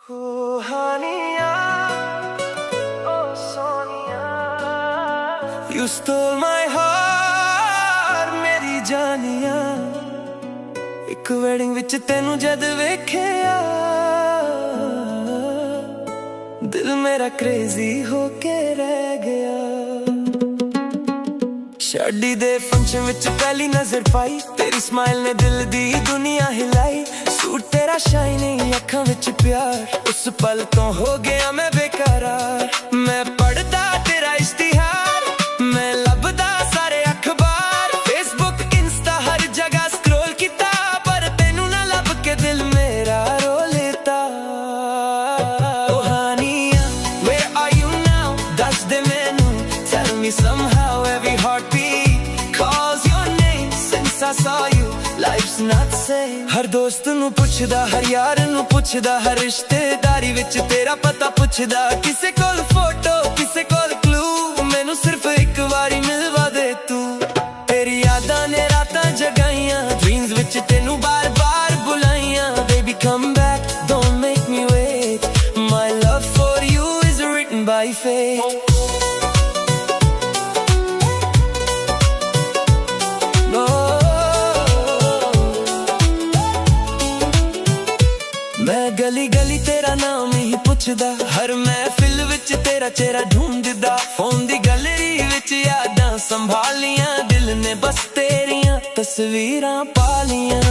Hania, oh Sonia, you stole my heart, मेरी जानिया। एक वेडिंग विच तेनू जद वेखिया, दिल मेरा क्रेजी होके रह गया। शादी दे फंक्शन विच पहली नजर पाई, तेरी स्माइल ने दिल दी दुनिया हिलाई। सूट तेरा शाइनिंग, अखां विच प्यार, उस पल तो हो गया मैं बेकरार। मैं पढ़दा तेरा इश्तिहार, मैं लभदा सारे अखबार, फेसबुक इंस्टा हर जगह स्क्रॉल कीता, पर तेनू ना लब के दिल मेरा रो लेता। Oh Hania, where are you now? दस दे मैनू, tell me somehow every heartbeat calls your name since I saw you, life's not same। हर दोस्त नू पुछदा, हर यार नू पुछदा, हर रिश्तेदारी विच तेरा पता पुछदा। किसे कोल फोटो, किसे कोल क्लू, मैनू सिर्फ एक बारी मिलवा दे तू। तेरी यादां ने रातां जगाइयां, ड्रीम्स विच तेनू बार बार बुलाइयां। Baby come back, don't make me wait, my love for you is written by fate। मैं गली गली तेरा नाम ही पुछदा, हर महफिल विच तेरा चेहरा ढूंढदा। फोन दी गैलरी विच यादां संभालियां, दिल ने बस तेरियां तस्वीरां पालियां।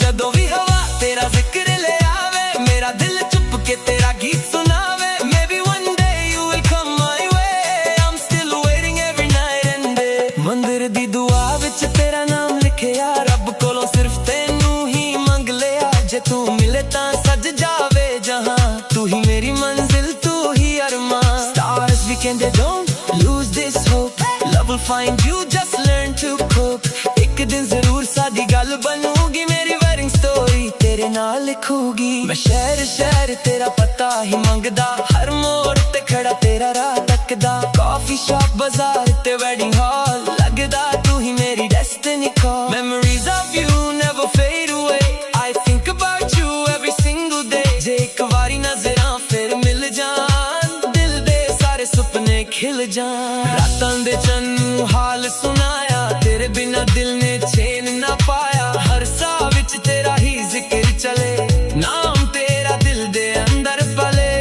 जदों भी हवा तेरा जिक्र ले आवे, मेरा दिल चुप के तेरा गीत सुनावे। Maybe one day you will come my way, I'm still waiting every night and day। मंदिर दी दुआ विच तेरा नाम लिखिया, रब कोलों सिर्फ तेनू ही मंग लिया। जे तू मिले तां सज जावे जहां, तू ही मेरी मंजिल, तू ही अरमां। Stars weekend, don't lose this hope, love will find you, just learn to cope। एक दिन जरूर सादी गल बनूगी, मेरी वेडिंग स्टोरी तेरे नाल लिखूगी। मैं शहर शहर तेरा पता ही मंगदा, हर मोड़ ते खड़ा तेरा राह तकदा। कॉफी शॉप बाजार ते वेडिंग हॉल लगदा, तू ही मेरी destiny call. Memories of you never fade away, I think about you every single day। जे एक बारी नजरां फिर मिल जान, दिल दे सारे सुपने खिल जान। रातां दे चन्नू हाल सुनाया, तेरे बिना दिल ने चैन ना पाया। हर साह विच तेरा ही जिक्र चले, नाम तेरा दिल दे अंदर पले।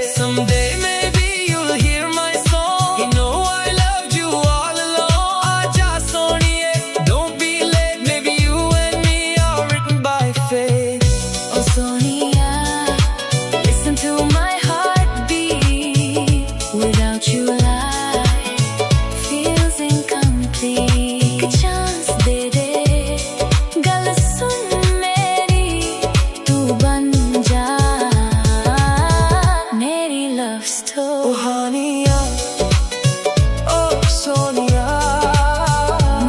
Someday maybe you'll hear my song, you know I loved you all along। आजा सोनिए, don't be late, maybe you and me are written by fate। Oh Sonia, listen to my heartbeat, without you life feels incomplete। एक chance दे दे, गल सुन मेरी, तू बन जा मेरी love story। Oh Hania, oh Sonia,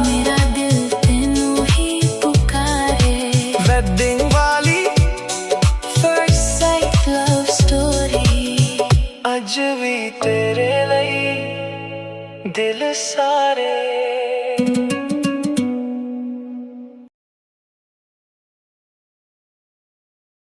मेरा दिल तेनू ही पुकारे, वेडिंग वाली first sight love story। अज भी तेरे लिए दिल सारे।